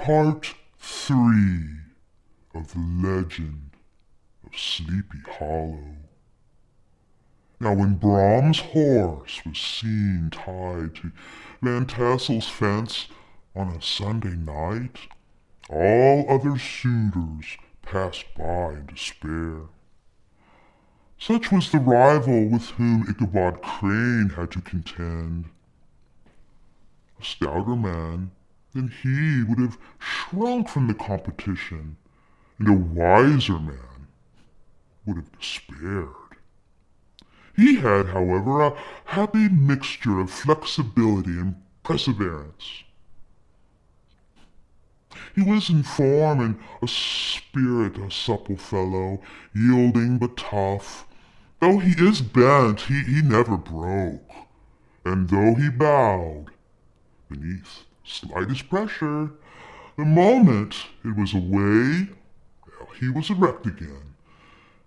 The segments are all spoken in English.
Part 3 of the Legend of Sleepy Hollow. Now when Brahm's horse was seen tied to Van Tassel's fence on a Sunday night, all other suitors passed by in despair. Such was the rival with whom Ichabod Crane had to contend. A stouter man than he would have shrunk from the competition, and a wiser man would have despaired. He had, however, a happy mixture of flexibility and perseverance. He was in form and a spirit a supple fellow, yielding but tough. Though he is bent, he never broke, and though he bowed beneath slightest pressure, the moment it was away, well, he was erect again,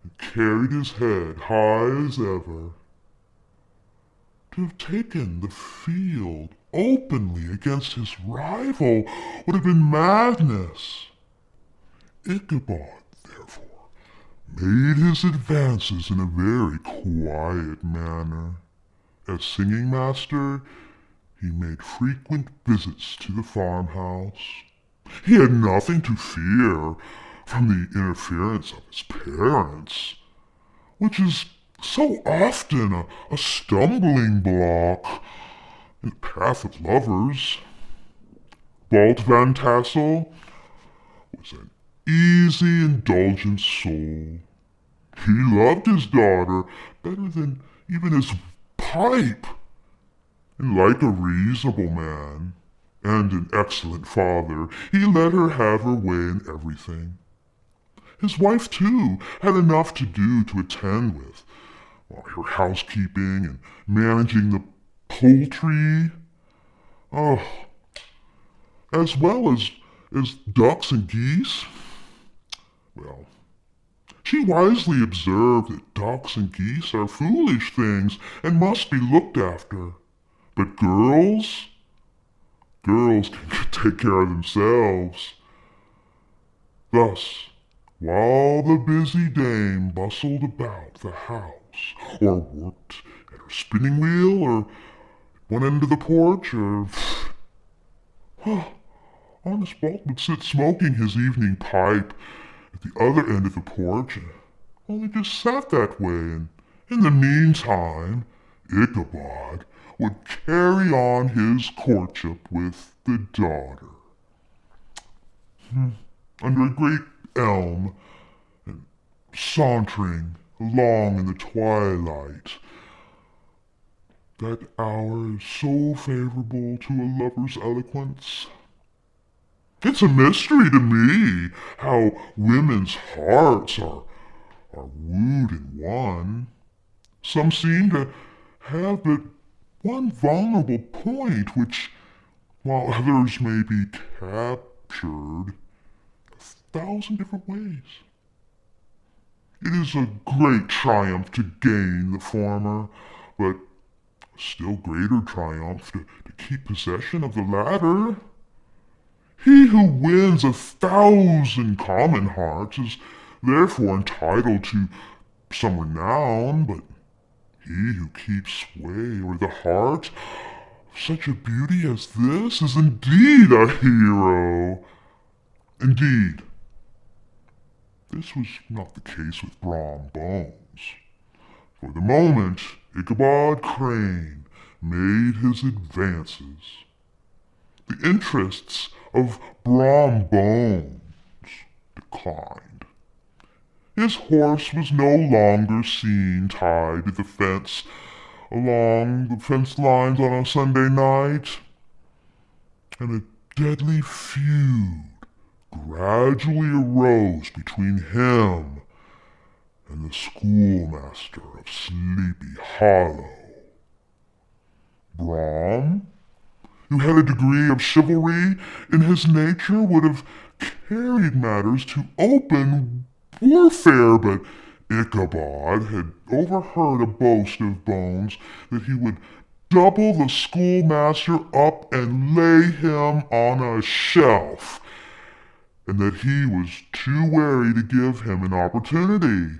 and carried his head high as ever. To have taken the field openly against his rival would have been madness. Ichabod, therefore, made his advances in a very quiet manner. As singing master, he made frequent visits to the farmhouse. He had nothing to fear from the interference of his parents, which is so often a stumbling block in the path of lovers. Walt Van Tassel was an easy, indulgent soul. He loved his daughter better than even his pipe, and like a reasonable man and an excellent father, he let her have her way in everything. His wife, too, had enough to do to attend with, her housekeeping and managing the poultry, oh, as well as ducks and geese. Well, she wisely observed that ducks and geese are foolish things and must be looked after. But girls can take care of themselves. Thus, while the busy dame bustled about the house, or worked at her spinning wheel, or at one end of the porch, or honest Walt would sit smoking his evening pipe at the other end of the porch, and only just sat that way, and in the meantime, Ichabod would carry on his courtship with the daughter. Under a great elm, and sauntering along in the twilight, that hour is so favorable to a lover's eloquence. It's a mystery to me how women's hearts are wooed and won. Some seem to have but one vulnerable point which, while others may be captured 1,000 different ways. It is a great triumph to gain the former, but a still greater triumph to keep possession of the latter. He who wins 1,000 common hearts is therefore entitled to some renown, but he who keeps sway over the heart of such a beauty as this is indeed a hero. Indeed, this was not the case with Brom Bones. For the moment, Ichabod Crane made his advances. The interests of Brom Bones declined. His horse was no longer seen tied to the fence along the fence lines on a Sunday night, and a deadly feud gradually arose between him and the schoolmaster of Sleepy Hollow. Brom, who had a degree of chivalry in his nature, would have carried matters to open warfare, but Ichabod had overheard a boast of Bones that he would double the schoolmaster up and lay him on a shelf and that he was too wary to give him an opportunity.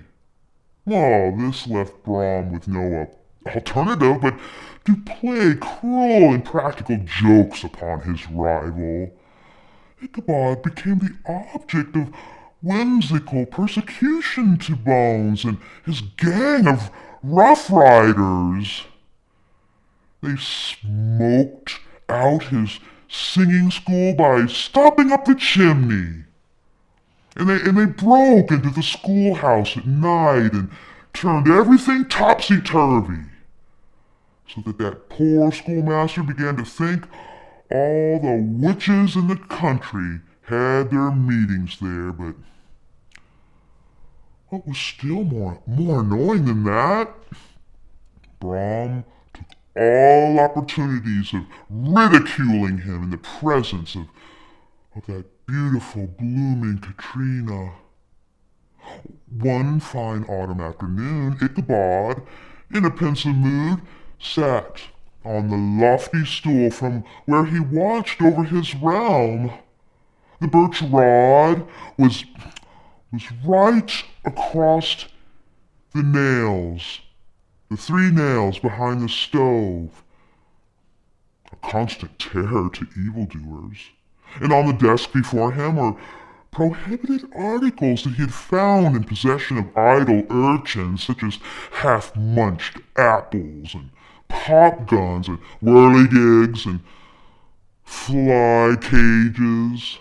Well, this left Brom with no alternative but to play cruel and practical jokes upon his rival. Ichabod became the object of whimsical persecution to Bones and his gang of Rough Riders. They smoked out his singing school by stopping up the chimney. And they broke into the schoolhouse at night and turned everything topsy-turvy. So that poor schoolmaster began to think all the witches in the country had their meetings there, but what was still more annoying than that, Brom took all opportunities of ridiculing him in the presence of that beautiful blooming Katrina. One fine autumn afternoon, Ichabod, in a pensive mood, sat on the lofty stool from where he watched over his realm. The birch rod was right across the nails, the 3 nails behind the stove, a constant terror to evildoers. And on the desk before him were prohibited articles that he had found in possession of idle urchins, such as half-munched apples and pop guns and whirligigs and fly cages.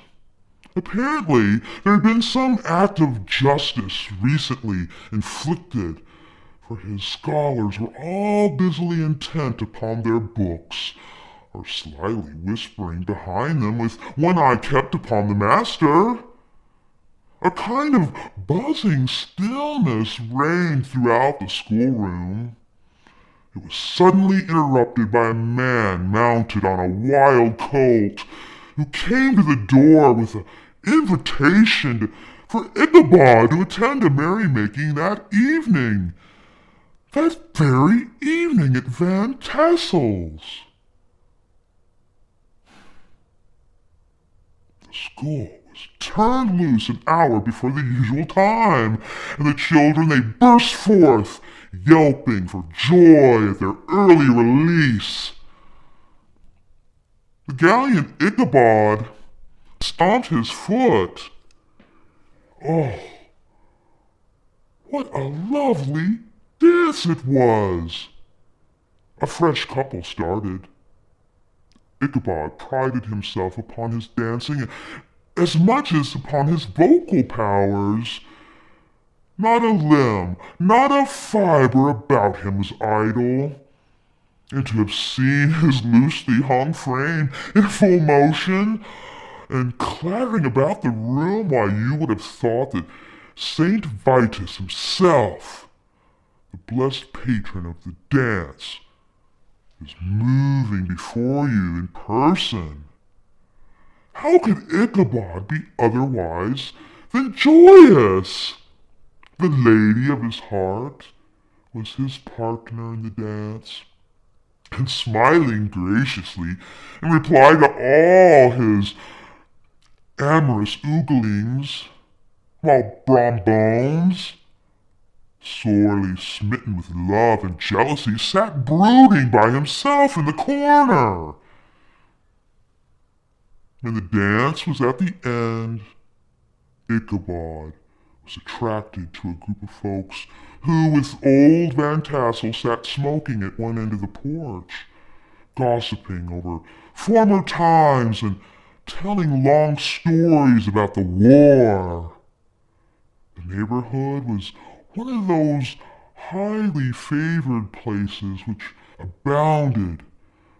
Apparently, there had been some act of justice recently inflicted, for his scholars were all busily intent upon their books, or slyly whispering behind them with one eye kept upon the master. A kind of buzzing stillness reigned throughout the schoolroom. It was suddenly interrupted by a man mounted on a wild colt, who came to the door with an invitation for Ichabod to attend a merrymaking that evening. That very evening at Van Tassel's. The school was turned loose an hour before the usual time, and the children they burst forth, yelping for joy at their early release. The gallant Ichabod stomped his foot. Oh, what a lovely dance it was! A fresh couple started. Ichabod prided himself upon his dancing as much as upon his vocal powers. Not a limb, not a fiber about him was idle. And to have seen his loosely hung frame in full motion and clattering about the room, why, you would have thought that Saint Vitus himself, the blessed patron of the dance, is moving before you in person. How could Ichabod be otherwise than joyous? The lady of his heart was his partner in the dance, and smiling graciously in reply to all his amorous ooglings, while Brom Bones, sorely smitten with love and jealousy, sat brooding by himself in the corner. When the dance was at the end, Ichabod was attracted to a group of folks who, with old Van Tassel, sat smoking at one end of the porch, gossiping over former times and telling long stories about the war. The neighborhood was one of those highly favored places which abounded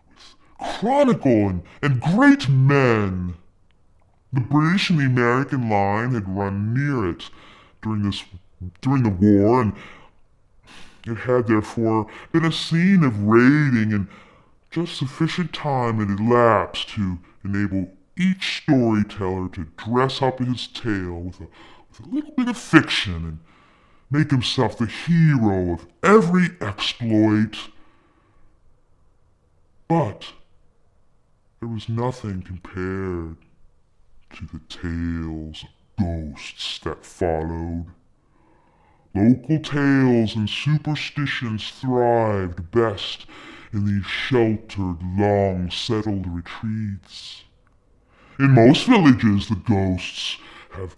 with chronicle and great men. The British and the American line had run near it during the war, and it had therefore been a scene of raiding, and just sufficient time had elapsed to enable each storyteller to dress up his tale with a little bit of fiction and make himself the hero of every exploit. But there was nothing compared to the tales of ghosts that followed. Local tales and superstitions thrived best in these sheltered, long-settled retreats. In most villages, the ghosts have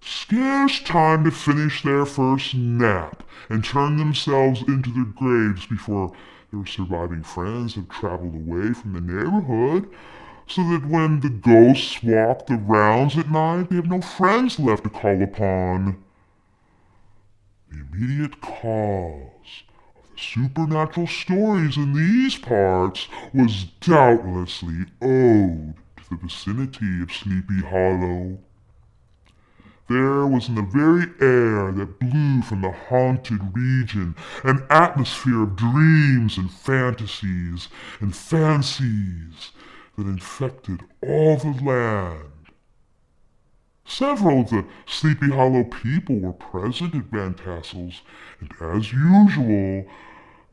scarce time to finish their first nap and turn themselves into their graves before their surviving friends have traveled away from the neighborhood, so that when the ghosts walk the rounds at night, they have no friends left to call upon. The immediate cause of the supernatural stories in these parts was doubtlessly owed to the vicinity of Sleepy Hollow. There was in the very air that blew from the haunted region an atmosphere of dreams and fantasies and fancies that infected all the land. Several of the Sleepy Hollow people were present at Van Tassel's, and as usual,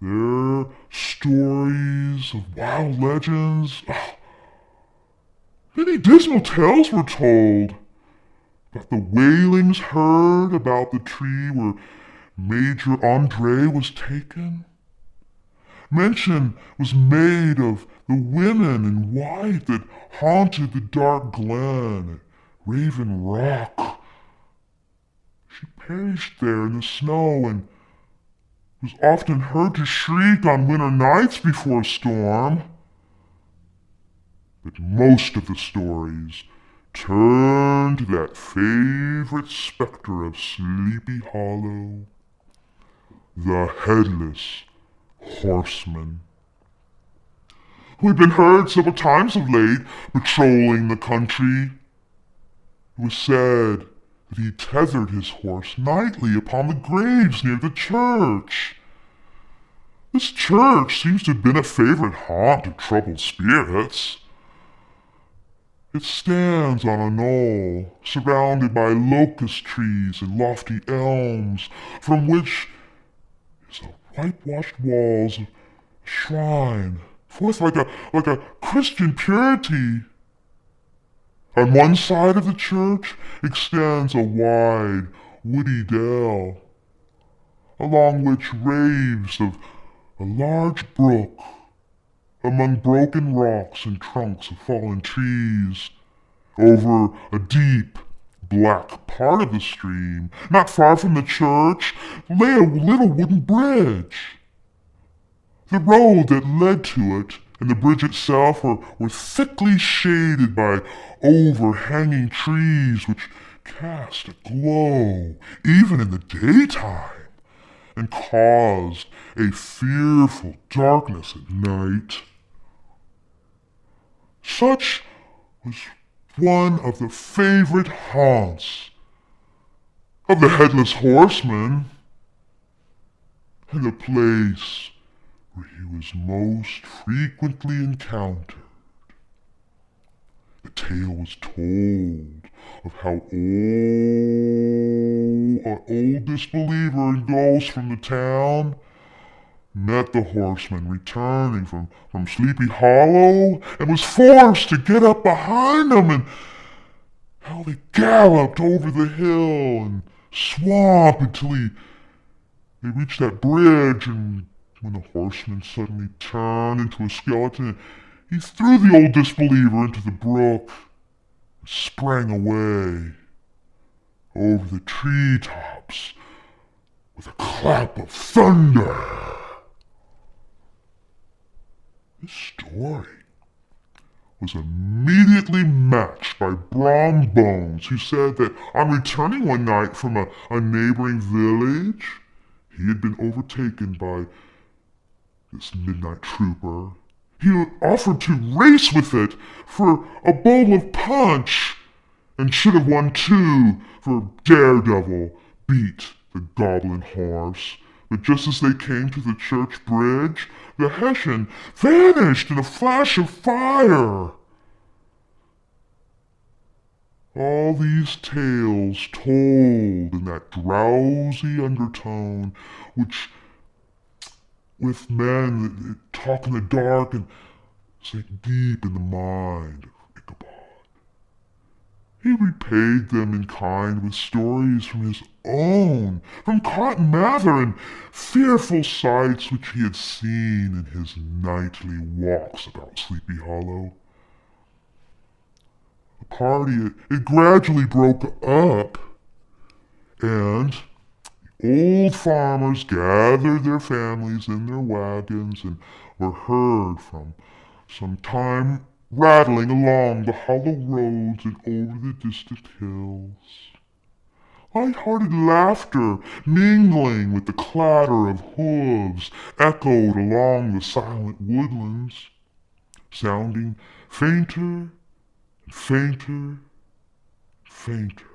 their stories of wild legends, many dismal tales were told. About the wailings heard about the tree where Major Andre was taken. Mention was made of the women in white that haunted the dark glen at Raven Rock. She perished there in the snow and was often heard to shriek on winter nights before a storm. But most of the stories turn to that favorite specter of Sleepy Hollow, the Headless Horseman, who had been heard several times of late patrolling the country. It was said that he tethered his horse nightly upon the graves near the church. This church seems to have been a favorite haunt of troubled spirits. It stands on a knoll, surrounded by locust trees and lofty elms, from which is a whitewashed walls of a shrine, forth like a Christian purity. On one side of the church extends a wide, woody dell, along which raves of a large brook among broken rocks and trunks of fallen trees. Over a deep, black part of the stream, not far from the church, lay a little wooden bridge. The road that led to it and the bridge itself were thickly shaded by overhanging trees which cast a glow even in the daytime and caused a fearful darkness at night. Such was one of the favorite haunts of the Headless Horseman, and the place where he was most frequently encountered. The tale was told of how an old disbeliever in ghosts from the town met the horseman returning from Sleepy Hollow and was forced to get up behind him, and how they galloped over the hill and swamp until they reached that bridge, and when the horseman suddenly turned into a skeleton, he threw the old disbeliever into the brook and sprang away over the treetops with a clap of thunder. This story was immediately matched by Brom Bones, who said that on returning one night from a neighboring village, he had been overtaken by this midnight trooper. He offered to race with it for a bowl of punch, and should have won too, for Daredevil beat the goblin horse. But just as they came to the church bridge, the Hessian vanished in a flash of fire. All these tales told in that drowsy undertone, which, with men that talk in the dark and sink deep in the mind of Ichabod. He repaid them in kind with stories from his own, from Cotton Mather and fearful sights which he had seen in his nightly walks about Sleepy Hollow. The party, it gradually broke up, and old farmers gathered their families in their wagons and were heard from some time rattling along the hollow roads and over the distant hills. Light-hearted laughter, mingling with the clatter of hooves, echoed along the silent woodlands, sounding fainter and fainter, fainter,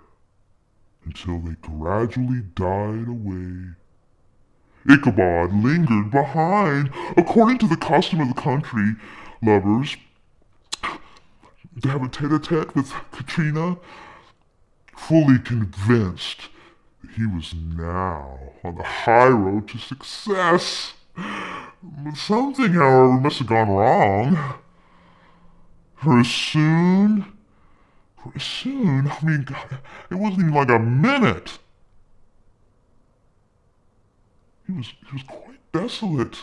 until they gradually died away. Ichabod lingered behind, according to the custom of the country lovers, to have a tete-a-tete with Katrina, fully convinced that he was now on the high road to success. Something, however, must have gone wrong. For as soon, I mean, God, it wasn't even like a minute. He was quite desolate.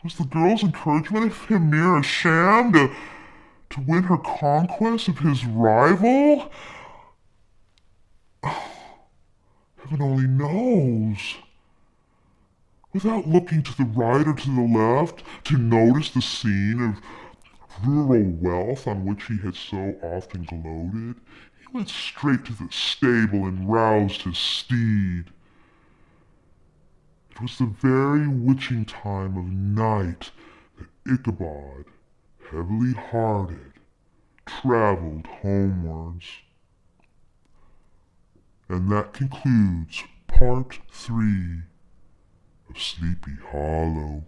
Was the girl's encouragement of him mere a sham to win her conquest of his rival? Heaven only knows. Without looking to the right or to the left to notice the scene of rural wealth on which he had so often gloated, he went straight to the stable and roused his steed. It was the very witching time of night that Ichabod, heavily hearted, traveled homewards. And that concludes Part 3 of Sleepy Hollow.